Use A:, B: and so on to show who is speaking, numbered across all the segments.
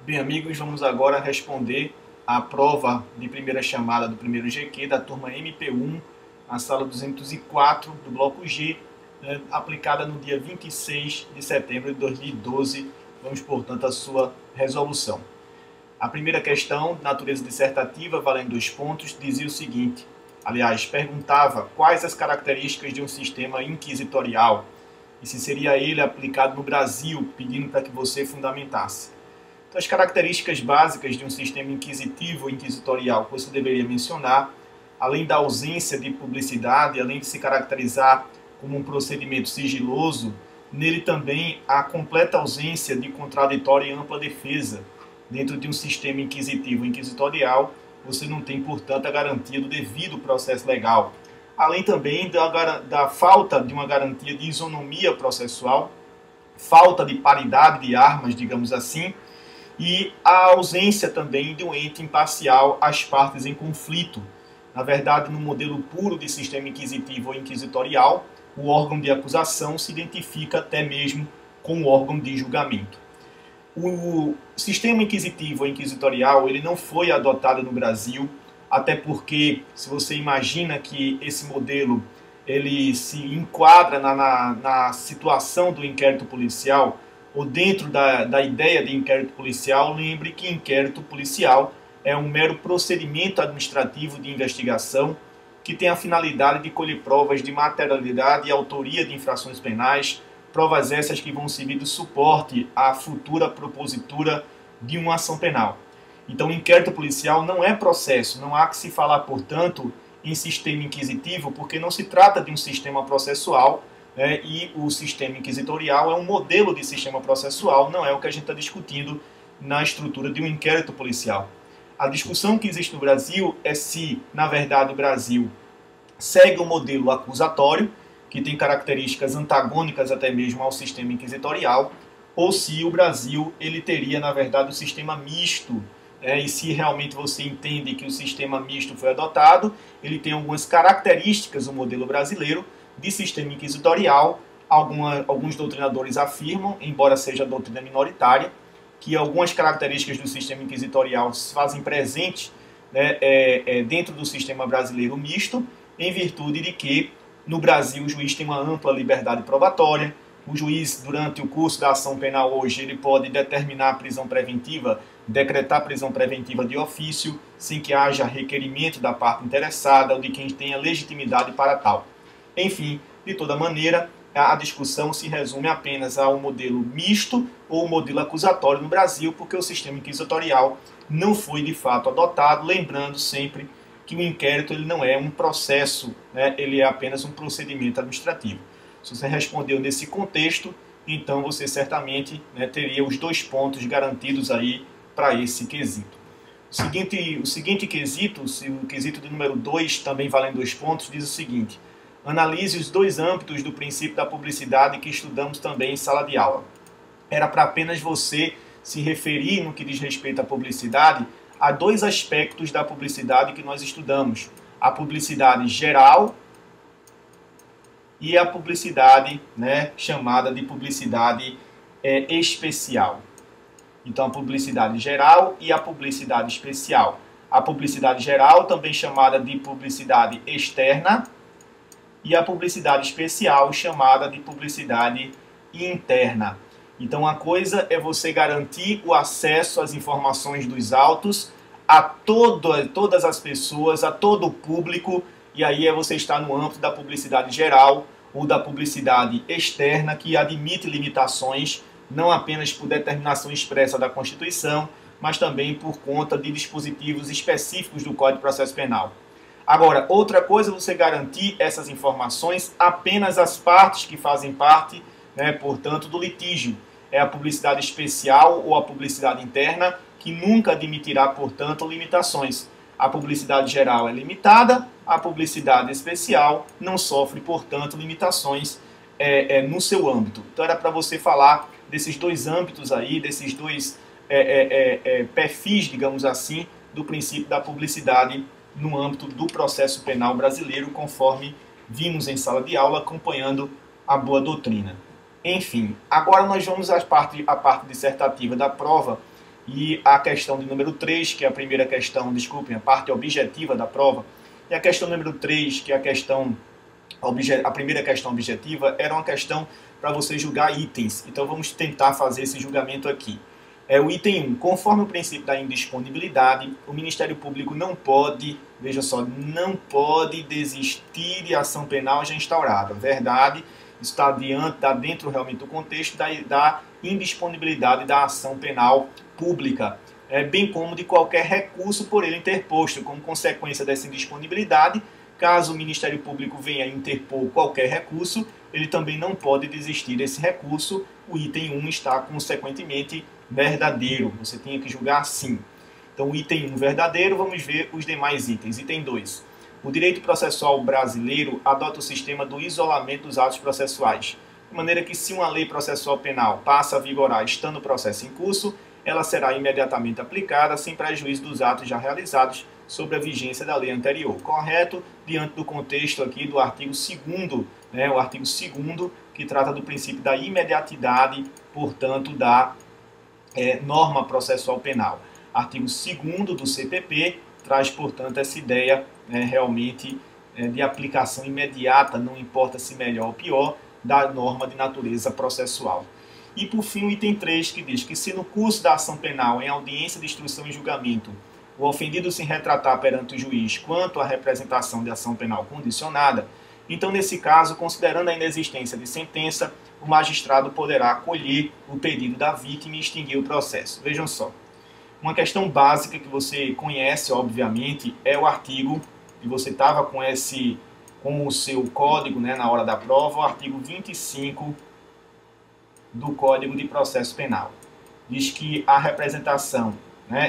A: Bem, amigos, vamos agora responder a prova de primeira chamada do primeiro GQ da turma MP1, na sala 204 do bloco G, aplicada no dia 26 de setembro de 2012. Vamos, portanto, à sua resolução. A primeira questão, natureza dissertativa, valendo 2 pontos, dizia o seguinte, aliás, perguntava quais as características de um sistema inquisitorial e se seria ele aplicado no Brasil, pedindo para que você fundamentasse. Então, as características básicas de um sistema inquisitivo ou inquisitorial que você deveria mencionar, além da ausência de publicidade, além de se caracterizar como um procedimento sigiloso, nele também há completa ausência de contraditória e ampla defesa. Dentro de um sistema inquisitivo ou inquisitorial, você não tem, portanto, a garantia do devido processo legal. Além também da falta de uma garantia de isonomia processual, falta de paridade de armas, digamos assim, e a ausência também de um ente imparcial às partes em conflito. Na verdade, no modelo puro de sistema inquisitivo ou inquisitorial, o órgão de acusação se identifica até mesmo com o órgão de julgamento. O sistema inquisitivo ou inquisitorial ele não foi adotado no Brasil, até porque, se você imagina que esse modelo ele se enquadra na situação do inquérito policial, ou dentro da ideia de inquérito policial, lembre que inquérito policial é um mero procedimento administrativo de investigação que tem a finalidade de colher provas de materialidade e autoria de infrações penais, provas essas que vão servir de suporte à futura propositura de uma ação penal. Então, o inquérito policial não é processo, não há que se falar, portanto, em sistema inquisitivo, porque não se trata de um sistema processual, e o sistema inquisitorial é um modelo de sistema processual, não é o que a gente está discutindo na estrutura de um inquérito policial. A discussão que existe no Brasil é se, na verdade, o Brasil segue um modelo acusatório, que tem características antagônicas até mesmo ao sistema inquisitorial, ou se o Brasil ele teria, na verdade, o sistema misto, e se realmente você entende que o sistema misto foi adotado, ele tem algumas características, o modelo brasileiro, de sistema inquisitorial. Alguns doutrinadores afirmam, embora seja doutrina minoritária, que algumas características do sistema inquisitorial se fazem presentes dentro do sistema brasileiro misto, em virtude de que no Brasil o juiz tem uma ampla liberdade probatória, o juiz, durante o curso da ação penal hoje, ele pode determinar a prisão preventiva, decretar prisão preventiva de ofício, sem que haja requerimento da parte interessada ou de quem tenha legitimidade para tal. Enfim, de toda maneira, a discussão se resume apenas ao modelo misto ou modelo acusatório no Brasil, porque o sistema inquisitorial não foi de fato adotado, lembrando sempre que o inquérito ele não é um processo, ele é apenas um procedimento administrativo. Se você respondeu nesse contexto, então você certamente teria os 2 pontos garantidos aí para esse quesito. O seguinte quesito, o quesito de número 2, também valendo 2 pontos, diz o seguinte: analise os 2 âmbitos do princípio da publicidade que estudamos também em sala de aula. Era para apenas você se referir, no que diz respeito à publicidade, a 2 aspectos da publicidade que nós estudamos. A publicidade geral e a publicidade chamada de publicidade especial. Então, a publicidade geral e a publicidade especial. A publicidade geral, também chamada de publicidade externa, e a publicidade especial, chamada de publicidade interna. Então, a coisa é você garantir o acesso às informações dos autos a todas as pessoas, a todo o público, e aí é você estar no âmbito da publicidade geral ou da publicidade externa, que admite limitações, não apenas por determinação expressa da Constituição, mas também por conta de dispositivos específicos do Código de Processo Penal. Agora, outra coisa é você garantir essas informações apenas às partes que fazem parte, portanto, do litígio. É a publicidade especial ou a publicidade interna, que nunca admitirá, portanto, limitações. A publicidade geral é limitada, a publicidade especial não sofre, portanto, limitações no seu âmbito. Então, era para você falar desses 2 âmbitos aí, desses 2 perfis, digamos assim, do princípio da publicidade no âmbito do processo penal brasileiro, conforme vimos em sala de aula, acompanhando a boa doutrina. Enfim, agora nós vamos à parte dissertativa da prova, e a questão de número 3, que é a primeira questão, desculpem, a parte objetiva da prova, e a questão número 3, que é a primeira questão objetiva, era uma questão para você julgar itens. Então vamos tentar fazer esse julgamento aqui. O item 1, conforme o princípio da indisponibilidade, o Ministério Público não pode, veja só, não pode desistir de ação penal já instaurada. Verdade, isso está dentro realmente do contexto da indisponibilidade da ação penal pública, bem como de qualquer recurso por ele interposto. Como consequência dessa indisponibilidade, caso o Ministério Público venha interpor qualquer recurso, ele também não pode desistir desse recurso. O item 1 está, consequentemente, verdadeiro. Você tinha que julgar assim. Então, o item 1 verdadeiro, vamos ver os demais itens. Item 2. O direito processual brasileiro adota o sistema do isolamento dos atos processuais, de maneira que se uma lei processual penal passa a vigorar estando o processo em curso, ela será imediatamente aplicada sem prejuízo dos atos já realizados sobre a vigência da lei anterior. Correto? Diante do contexto aqui do artigo 2º, o artigo 2º, que trata do princípio da imediatidade, portanto, da norma processual penal. Artigo 2º do CPP traz, portanto, essa ideia realmente de aplicação imediata, não importa se melhor ou pior, da norma de natureza processual. E, por fim, o item 3, que diz que se no curso da ação penal, em audiência de instrução e julgamento, o ofendido se retratar perante o juiz quanto à representação de ação penal condicionada, então, nesse caso, considerando a inexistência de sentença, o magistrado poderá acolher o pedido da vítima e extinguir o processo. Vejam só, uma questão básica que você conhece, obviamente, é o artigo, e você estava com o seu código na hora da prova, o artigo 25 do Código de Processo Penal. Diz que a representação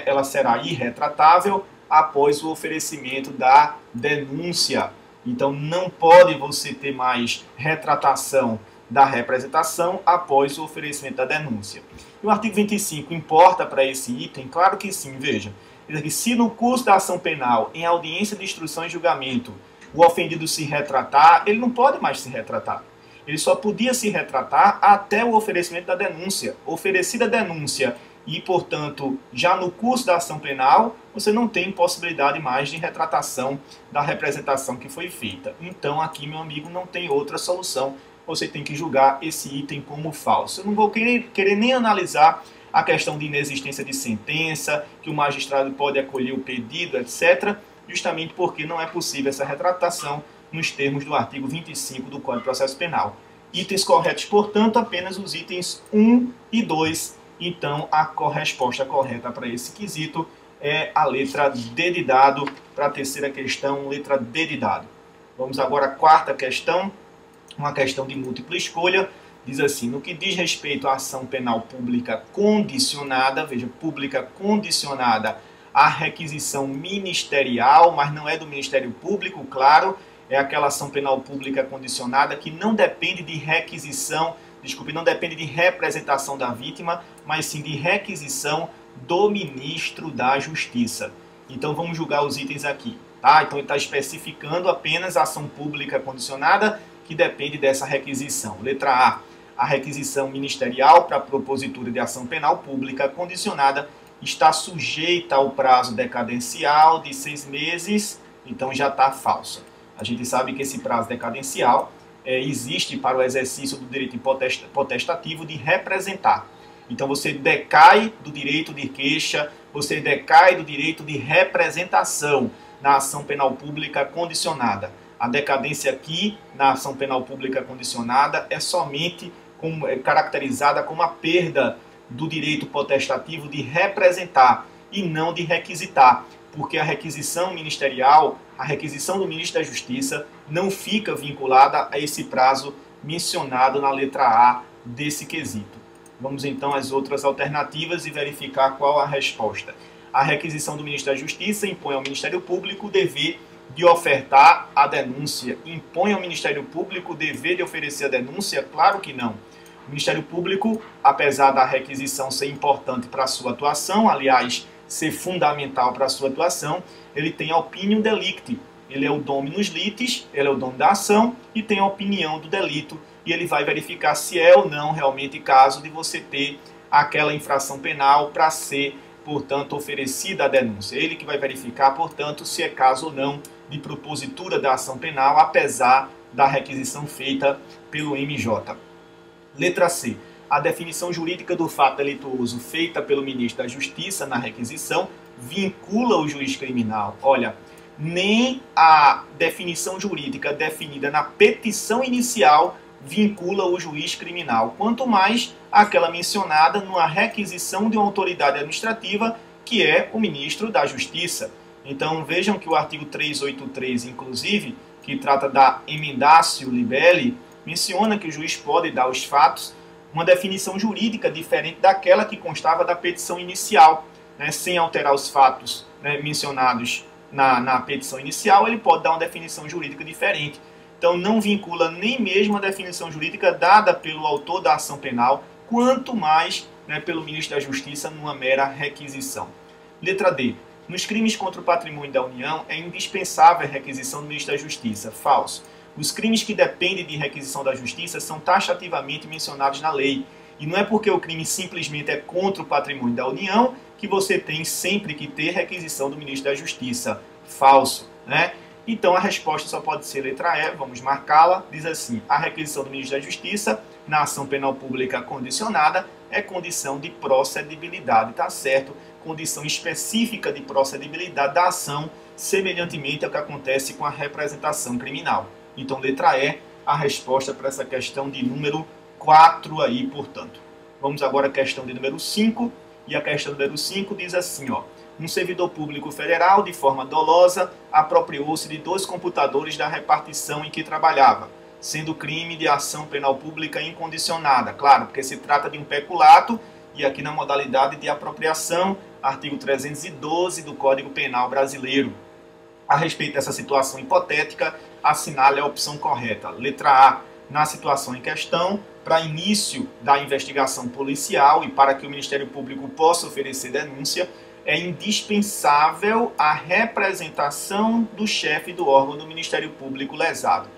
A: ela será irretratável após o oferecimento da denúncia. Então, não pode você ter mais retratação da representação após o oferecimento da denúncia. E o artigo 25 importa para esse item? Claro que sim, veja. Diz aqui, se no curso da ação penal, em audiência de instrução e julgamento, o ofendido se retratar, ele não pode mais se retratar. Ele só podia se retratar até o oferecimento da denúncia. Oferecida a denúncia e, portanto, já no curso da ação penal, você não tem possibilidade mais de retratação da representação que foi feita. Então, aqui, meu amigo, não tem outra solução. Você tem que julgar esse item como falso. Eu não vou querer nem analisar a questão de inexistência de sentença, que o magistrado pode acolher o pedido, etc., justamente porque não é possível essa retratação nos termos do artigo 25 do Código de Processo Penal. Itens corretos, portanto, apenas os itens 1 e 2. Então, a resposta correta para esse quesito é a letra D de dado. Para a terceira questão, letra D de dado. Vamos agora à quarta questão, uma questão de múltipla escolha. Diz assim, no que diz respeito à ação penal pública condicionada, veja, pública condicionada à requisição ministerial, mas não é do Ministério Público, claro, é aquela ação penal pública condicionada que não depende de requisição, não depende de representação da vítima, mas sim de requisição do ministro da Justiça. Então vamos julgar os itens aqui, tá? Então ele está especificando apenas a ação pública condicionada que depende dessa requisição. Letra A requisição ministerial para a propositura de ação penal pública condicionada está sujeita ao prazo decadencial de 6 meses, então já está falsa. A gente sabe que esse prazo decadencial existe para o exercício do direito potestativo de representar. Então você decai do direito de queixa, você decai do direito de representação na ação penal pública condicionada. A decadência aqui, na ação penal pública condicionada, é somente caracterizada como a perda do direito potestativo de representar e não de requisitar, porque a requisição ministerial, a requisição do ministro da Justiça, não fica vinculada a esse prazo mencionado na letra A desse quesito. Vamos então às outras alternativas e verificar qual a resposta. A requisição do ministro da Justiça impõe ao Ministério Público o dever de ofertar a denúncia. Impõe ao Ministério Público o dever de oferecer a denúncia? Claro que não. O Ministério Público, apesar da requisição ser importante para a sua atuação, aliás, ser fundamental para a sua atuação, ele tem a opinium delicti. Ele é o dominus litis, ele é o dono da ação e tem a opinião do delito. E ele vai verificar se é ou não realmente caso de você ter aquela infração penal para ser portanto, oferecida a denúncia. Ele que vai verificar, portanto, se é caso ou não de propositura da ação penal, apesar da requisição feita pelo MJ. Letra C. A definição jurídica do fato delituoso feita pelo ministro da Justiça na requisição vincula o juiz criminal. Olha, nem a definição jurídica definida na petição inicial vincula o juiz criminal, quanto mais aquela mencionada numa requisição de uma autoridade administrativa, que é o ministro da Justiça. Então vejam que o artigo 383, inclusive, que trata da emendatio libelli, menciona que o juiz pode dar aos fatos uma definição jurídica diferente daquela que constava da petição inicial, né, sem alterar os fatos, né, mencionados na petição inicial, ele pode dar uma definição jurídica diferente. Então não vincula nem mesmo a definição jurídica dada pelo autor da ação penal, quanto mais, né, pelo ministro da Justiça numa mera requisição. Letra D. Nos crimes contra o patrimônio da União é indispensável a requisição do ministro da Justiça. Falso. Os crimes que dependem de requisição da Justiça são taxativamente mencionados na lei. E não é porque o crime simplesmente é contra o patrimônio da União que você tem sempre que ter requisição do ministro da Justiça. Falso, né? Então a resposta só pode ser letra E, vamos marcá-la. Diz assim: a requisição do ministro da Justiça na ação penal pública condicionada é condição de procedibilidade, tá certo? Condição específica de procedibilidade da ação, semelhantemente ao que acontece com a representação criminal. Então, letra E, a resposta para essa questão de número 4 aí, portanto. Vamos agora à questão de número 5, e a questão número 5 diz assim, ó: um servidor público federal, de forma dolosa, apropriou-se de 2 computadores da repartição em que trabalhava, sendo crime de ação penal pública incondicionada. Claro, porque se trata de um peculato, e aqui na modalidade de apropriação, artigo 312 do Código Penal Brasileiro. A respeito dessa situação hipotética, assinale a opção correta. Letra A. Na situação em questão, para início da investigação policial e para que o Ministério Público possa oferecer denúncia, é indispensável a representação do chefe do órgão do Ministério Público lesado.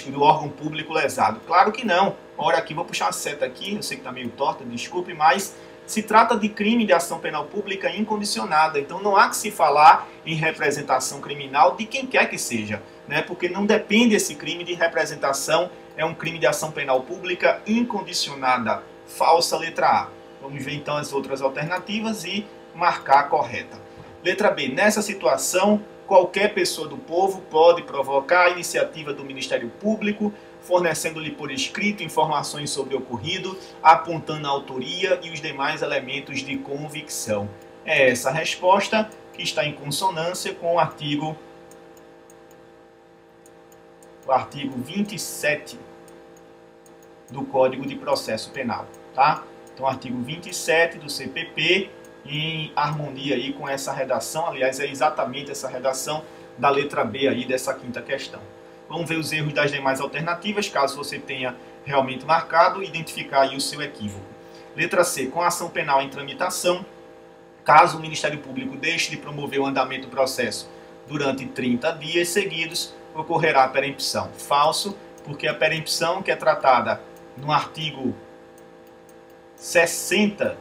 A: Do órgão público lesado. Claro que não. Ora, aqui, vou puxar a seta aqui, eu sei que está meio torta, desculpe, mas se trata de crime de ação penal pública incondicionada. Então não há que se falar em representação criminal de quem quer que seja, né? Porque não depende esse crime de representação, é um crime de ação penal pública incondicionada. Falsa, letra A. Vamos ver então as outras alternativas e marcar a correta. Letra B. Nessa situação, qualquer pessoa do povo pode provocar a iniciativa do Ministério Público, fornecendo-lhe por escrito informações sobre o ocorrido, apontando a autoria e os demais elementos de convicção. É essa a resposta que está em consonância com o artigo 27 do Código de Processo Penal, tá? Então, artigo 27 do CPP, em harmonia aí com essa redação, aliás, é exatamente essa redação da letra B aí dessa quinta questão. Vamos ver os erros das demais alternativas, caso você tenha realmente marcado, e identificar aí o seu equívoco. Letra C. Com a ação penal em tramitação, caso o Ministério Público deixe de promover o andamento do processo durante 30 dias seguidos, ocorrerá a perempção. Falso, porque a perempção, que é tratada no artigo 60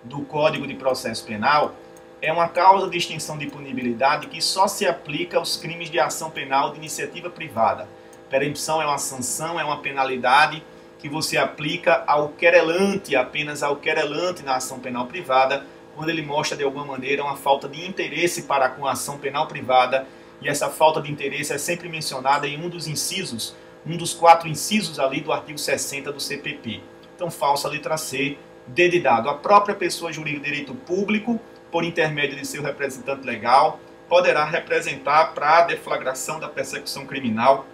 A: do Código de Processo Penal, é uma causa de extinção de punibilidade que só se aplica aos crimes de ação penal de iniciativa privada. Perempção é uma sanção, é uma penalidade que você aplica ao querelante, apenas ao querelante na ação penal privada, quando ele mostra de alguma maneira uma falta de interesse para com a ação penal privada, e essa falta de interesse é sempre mencionada em um dos incisos, um dos 4 incisos ali do artigo 60 do CPP. Então, falsa, letra C, D de dado. A própria pessoa jurídica de direito público, por intermédio de seu representante legal, poderá representar para a deflagração da persecução criminal,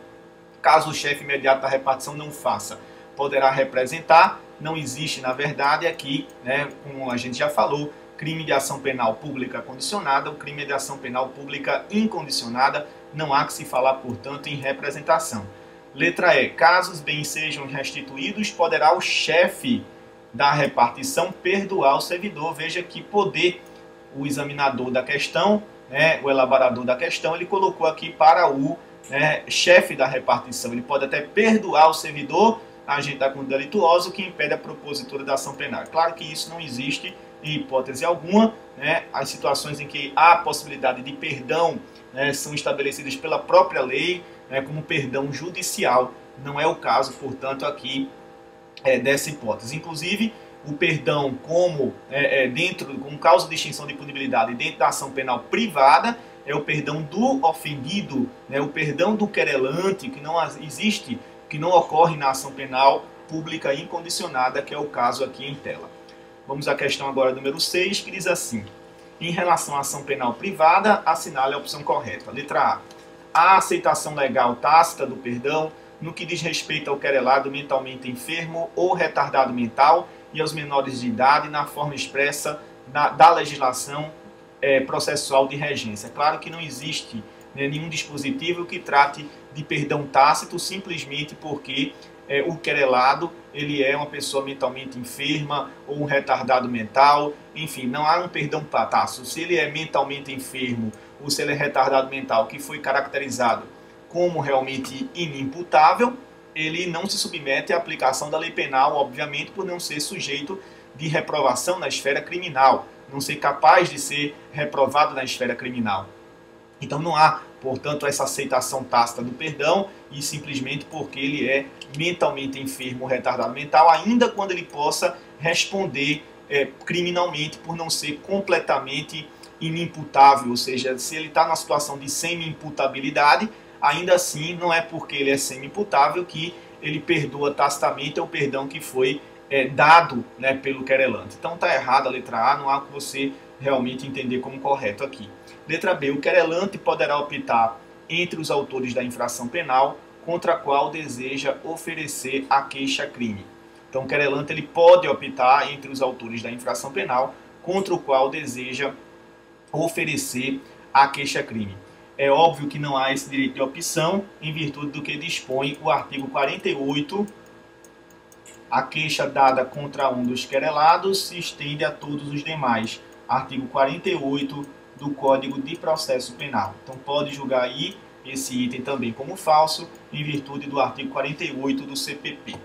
A: caso o chefe imediato da repartição não faça. Poderá representar, não existe, na verdade, aqui, né, como a gente já falou, crime de ação penal pública condicionada, o crime de ação penal pública incondicionada, não há que se falar, portanto, em representação. Letra E. Caso os bens sejam restituídos, poderá o chefe da repartição perdoar o servidor. Veja que poder, o examinador da questão, né, o elaborador da questão, ele colocou aqui para o chefe da repartição. Ele pode até perdoar o servidor, agente da conduta delituosa, o que impede a propositura da ação penal. Claro que isso não existe em hipótese alguma, né, as situações em que há possibilidade de perdão, né, são estabelecidas pela própria lei, né, como perdão judicial. Não é o caso, portanto, aqui dessa hipótese. Inclusive, o perdão como com causa de extinção de punibilidade dentro da ação penal privada é o perdão do ofendido, né, o perdão do querelante, que não existe, que não ocorre na ação penal pública incondicionada, que é o caso aqui em tela. Vamos à questão agora número 6, que diz assim: em relação à ação penal privada, assinale a opção correta. Letra A. A aceitação legal tácita do perdão no que diz respeito ao querelado mentalmente enfermo ou retardado mental e aos menores de idade na forma expressa da legislação processual de regência. Claro que não existe, né, nenhum dispositivo que trate de perdão tácito simplesmente porque o querelado ele é uma pessoa mentalmente enferma ou um retardado mental, enfim, não há um perdão tácito. Se ele é mentalmente enfermo ou se ele é retardado mental que foi caracterizado como realmente inimputável, ele não se submete à aplicação da lei penal, obviamente, por não ser sujeito de reprovação na esfera criminal, não ser capaz de ser reprovado na esfera criminal. Então não há, portanto, essa aceitação tácita do perdão e simplesmente porque ele é mentalmente enfermo ou retardado mental, ainda quando ele possa responder criminalmente por não ser completamente inimputável, ou seja, se ele está numa situação de semi-imputabilidade, ainda assim não é porque ele é semi-imputável que ele perdoa tacitamente o perdão que foi dado, né, pelo querelante. Então está errado a letra A, não há que você realmente entender como correto aqui. Letra B. O querelante poderá optar entre os autores da infração penal contra a qual deseja oferecer a queixa-crime. Então o querelante ele pode optar entre os autores da infração penal contra o qual deseja oferecer a queixa-crime. É óbvio que não há esse direito de opção, em virtude do que dispõe o artigo 48. A queixa dada contra um dos querelados se estende a todos os demais. Artigo 48 do Código de Processo Penal. Então pode julgar aí esse item também como falso, em virtude do artigo 48 do CPP.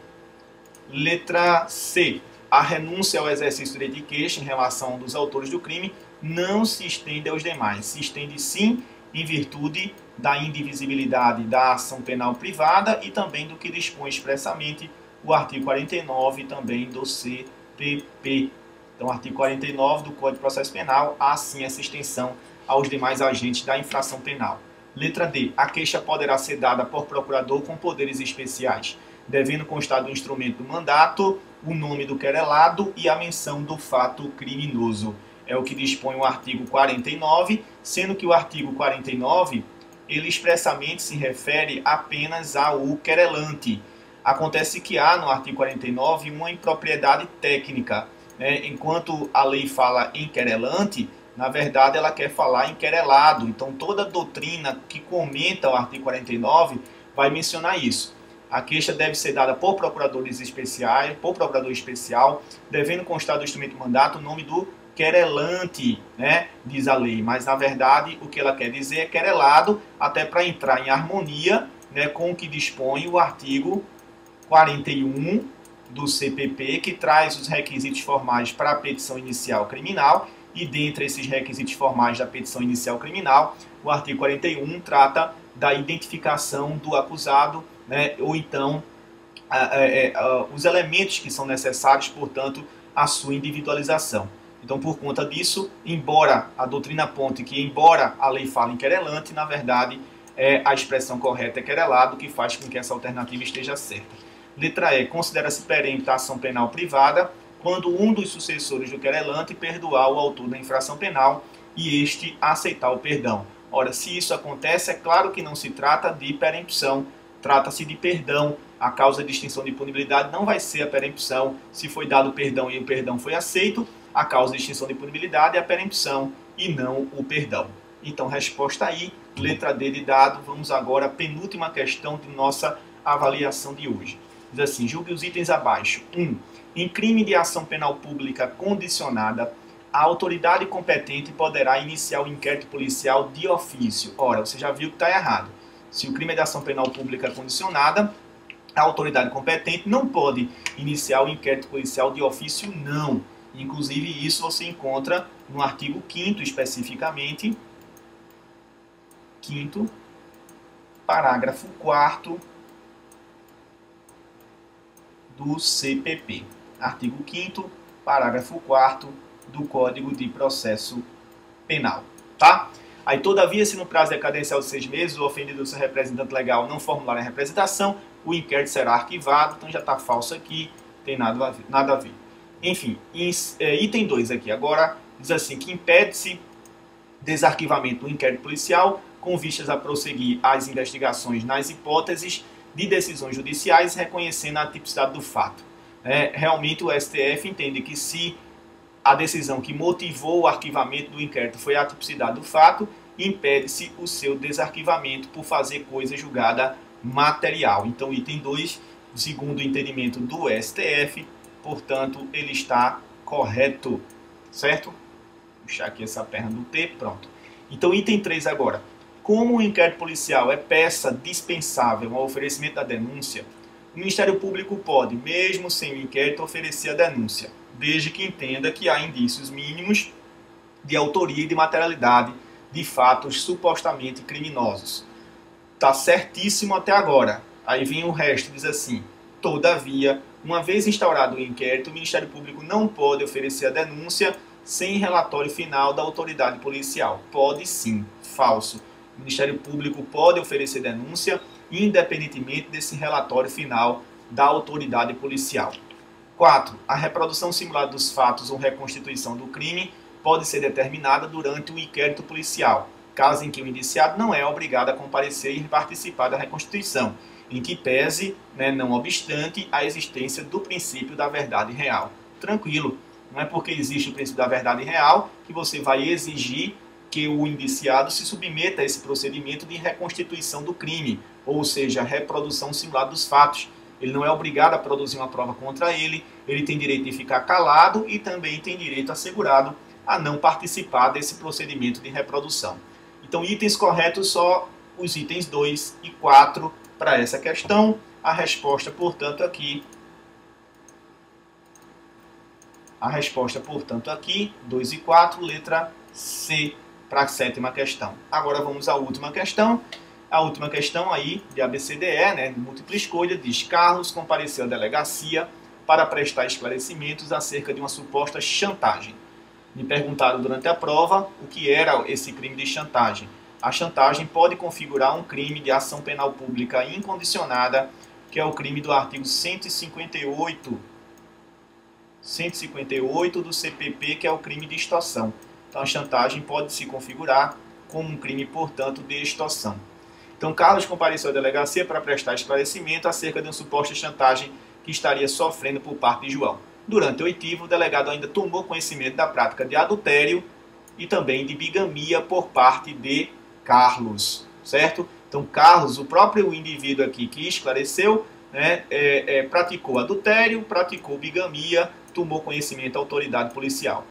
A: Letra C. A renúncia ao exercício do direito de queixa em relação dos autores do crime não se estende aos demais. Se estende sim em virtude da indivisibilidade da ação penal privada e também do que dispõe expressamente o artigo 49 também do CPP. Então, artigo 49 do Código de Processo Penal, há sim essa extensão aos demais agentes da infração penal. Letra D. A queixa poderá ser dada por procurador com poderes especiais, devendo constar do instrumento do mandato o nome do querelado e a menção do fato criminoso. É o que dispõe o artigo 49, sendo que o artigo 49 ele expressamente se refere apenas ao querelante. Acontece que há no artigo 49 uma impropriedade técnica, né? Enquanto a lei fala em querelante, na verdade ela quer falar em querelado. Então toda doutrina que comenta o artigo 49 vai mencionar isso. A queixa deve ser dada por procuradores especiais, por procurador especial, devendo constar do instrumento de mandato o nome do querelante, né, diz a lei, mas na verdade o que ela quer dizer é querelado, até para entrar em harmonia, né, com o que dispõe o artigo 41 do CPP, que traz os requisitos formais para a petição inicial criminal, e dentre esses requisitos formais da petição inicial criminal, o artigo 41 trata da identificação do acusado, né, ou então os elementos que são necessários, portanto, a sua individualização. Então, por conta disso, embora a doutrina aponte que, embora a lei fale em querelante, na verdade, a expressão correta é querelado, que faz com que essa alternativa esteja certa. Letra E. Considera-se perempta a ação penal privada quando um dos sucessores do querelante perdoar o autor da infração penal e este aceitar o perdão. Ora, se isso acontece, é claro que não se trata de perempção, trata-se de perdão. A causa de extinção de punibilidade não vai ser a perempção. Se foi dado perdão e o perdão foi aceito, a causa de extinção de punibilidade é a perempção e não o perdão. Então, resposta aí, letra D de dado. Vamos agora à penúltima questão de nossa avaliação de hoje. Diz assim: julgue os itens abaixo. 1. Em crime de ação penal pública condicionada, a autoridade competente poderá iniciar o inquérito policial de ofício. Ora, você já viu que está errado. Se o crime é de ação penal pública condicionada, a autoridade competente não pode iniciar o inquérito policial de ofício, não. Inclusive, isso você encontra no artigo 5º, especificamente, 5º, parágrafo 4º do CPP. Artigo 5º, parágrafo 4º do Código de Processo Penal. Tá? Aí, todavia, se no prazo decadencial de 6 meses o ofendido ou seu representante legal não formular a representação, o inquérito será arquivado. Então, já está falso aqui, tem nada a ver. Enfim, item 2 aqui. Agora, diz assim, que impede-se desarquivamento do inquérito policial com vistas a prosseguir as investigações nas hipóteses de decisões judiciais, reconhecendo a tipicidade do fato. Realmente, o STF entende que se a decisão que motivou o arquivamento do inquérito foi a tipicidade do fato, impede-se o seu desarquivamento por fazer coisa julgada material. Então, item 2, segundo o entendimento do STF, portanto, ele está correto, certo? Vou puxar aqui essa perna do T, pronto. Então, item 3 agora. Como o inquérito policial é peça dispensável ao oferecimento da denúncia, o Ministério Público pode, mesmo sem o inquérito, oferecer a denúncia, desde que entenda que há indícios mínimos de autoria e de materialidade de fatos supostamente criminosos. Tá certíssimo até agora. Aí vem o resto, diz assim: todavia, uma vez instaurado o inquérito, o Ministério Público não pode oferecer a denúncia sem relatório final da autoridade policial. Pode sim, falso. O Ministério Público pode oferecer denúncia independentemente desse relatório final da autoridade policial. 4. A reprodução simulada dos fatos ou reconstituição do crime pode ser determinada durante o inquérito policial, caso em que o indiciado não é obrigado a comparecer e participar da reconstituição, em que pese, não obstante, a existência do princípio da verdade real. Tranquilo, não é porque existe o princípio da verdade real que você vai exigir que o indiciado se submeta a esse procedimento de reconstituição do crime, ou seja, reprodução simulada dos fatos. Ele não é obrigado a produzir uma prova contra ele, ele tem direito de ficar calado e também tem direito assegurado a não participar desse procedimento de reprodução. Então, itens corretos só os itens 2 e 4 para essa questão. A resposta, portanto, aqui, 2 e 4, letra C, para a 7ª questão. Agora vamos à última questão. A última questão aí, de ABCDE, de múltipla escolha, diz: Carlos compareceu à delegacia para prestar esclarecimentos acerca de uma suposta chantagem. Me perguntaram durante a prova o que era esse crime de chantagem. A chantagem pode configurar um crime de ação penal pública incondicionada, que é o crime do artigo 158 do CPP, que é o crime de extorsão. Então, a chantagem pode se configurar como um crime, portanto, de extorsão. Então, Carlos compareceu à delegacia para prestar esclarecimento acerca de uma suposta chantagem que estaria sofrendo por parte de João. Durante o oitivo, o delegado ainda tomou conhecimento da prática de adultério e também de bigamia por parte de Carlos, certo? Então, Carlos, o próprio indivíduo aqui que esclareceu, praticou adultério, praticou bigamia, tomou conhecimento da autoridade policial.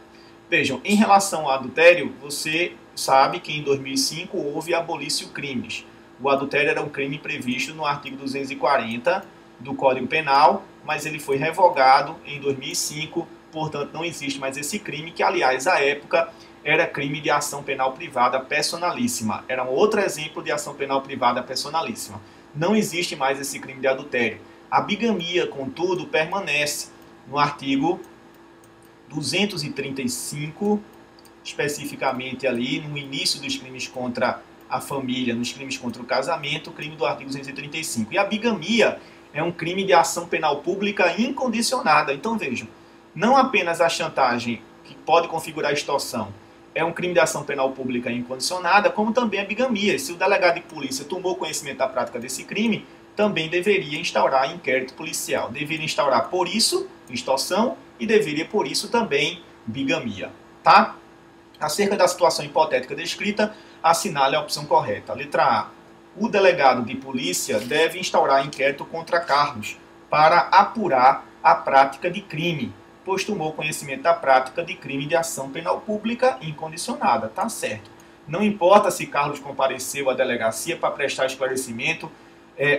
A: Vejam, em relação ao adultério, você sabe que em 2005 houve abolício crimes. O adultério era um crime previsto no artigo 240 do Código Penal, mas ele foi revogado em 2005, portanto não existe mais esse crime, que aliás, à época, era crime de ação penal privada personalíssima. Era um outro exemplo de ação penal privada personalíssima. Não existe mais esse crime de adultério. A bigamia, contudo, permanece no artigo 235, especificamente ali no início dos crimes contra a família, nos crimes contra o casamento, o crime do artigo 235. E a bigamia é um crime de ação penal pública incondicionada. Então vejam, não apenas a chantagem, que pode configurar extorsão, é um crime de ação penal pública incondicionada, como também a bigamia. E se o delegado de polícia tomou conhecimento da prática desse crime, também deveria instaurar inquérito policial. Deveria instaurar, por isso, extorsão e deveria, por isso, também bigamia. Tá? Acerca da situação hipotética descrita, assinale a opção correta. Letra A. O delegado de polícia deve instaurar inquérito contra Carlos para apurar a prática de crime, pois tomou conhecimento da prática de crime de ação penal pública incondicionada. Tá certo. Não importa se Carlos compareceu à delegacia para prestar esclarecimento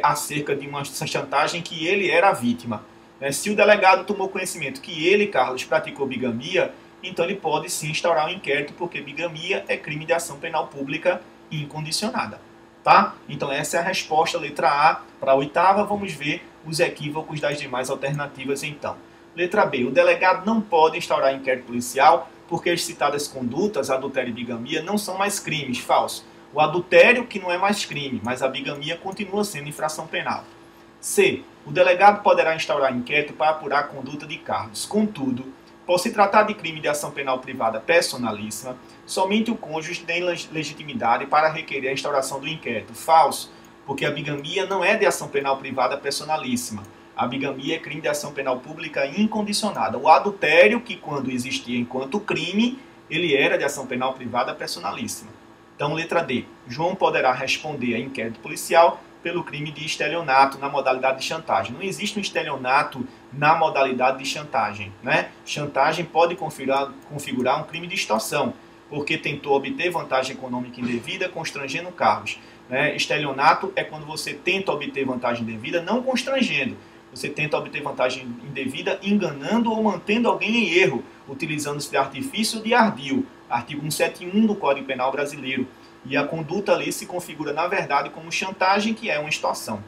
A: acerca de uma chantagem que ele era a vítima. né? Se o delegado tomou conhecimento que ele, Carlos, praticou bigamia, então ele pode sim instaurar um inquérito, porque bigamia é crime de ação penal pública incondicionada. Tá? Então essa é a resposta, letra A. Para a oitava, vamos ver os equívocos das demais alternativas então. Letra B, o delegado não pode instaurar inquérito policial porque as citadas condutas, adultério e bigamia, não são mais crimes. Falso. O adultério que não é mais crime, mas a bigamia continua sendo infração penal. C, o delegado poderá instaurar inquérito para apurar a conduta de Carlos. Contudo, por se tratar de crime de ação penal privada personalíssima, somente o cônjuge tem legitimidade para requerer a instauração do inquérito. Falso, porque a bigamia não é de ação penal privada personalíssima. A bigamia é crime de ação penal pública incondicionada. O adultério, que quando existia enquanto crime, ele era de ação penal privada personalíssima. Então, letra D. João poderá responder a inquérito policial pelo crime de estelionato na modalidade de chantagem. Não existe um estelionato na modalidade de chantagem, né? Chantagem pode configurar um crime de extorsão, porque tentou obter vantagem econômica indevida constrangendo Carlos. Né? Estelionato é quando você tenta obter vantagem indevida não constrangendo. Você tenta obter vantagem indevida enganando ou mantendo alguém em erro, utilizando-se de artifício de ardil, artigo 171 do Código Penal Brasileiro. E a conduta ali se configura, na verdade, como chantagem, que é uma extorsão.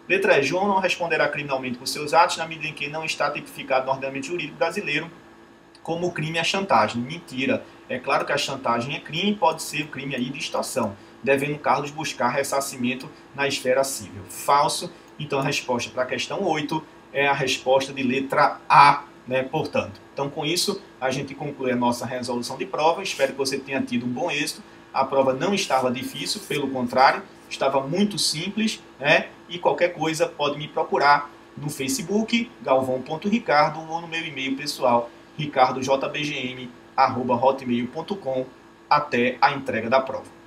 A: Letra E. João não responderá criminalmente por seus atos na medida em que não está tipificado no ordenamento jurídico brasileiro como crime a chantagem. Mentira. É claro que a chantagem é crime, pode ser o crime aí de extorsão, devendo Carlos buscar ressarcimento na esfera civil. Falso. Então a resposta para a questão 8 é a resposta de letra A, né? Portanto, então com isso a gente conclui a nossa resolução de prova. Espero que você tenha tido um bom êxito. A prova não estava difícil, pelo contrário, estava muito simples, né? E qualquer coisa pode me procurar no Facebook, galvão.ricardo, ou no meu e-mail pessoal, ricardojbgm@hotmail.com, até a entrega da prova.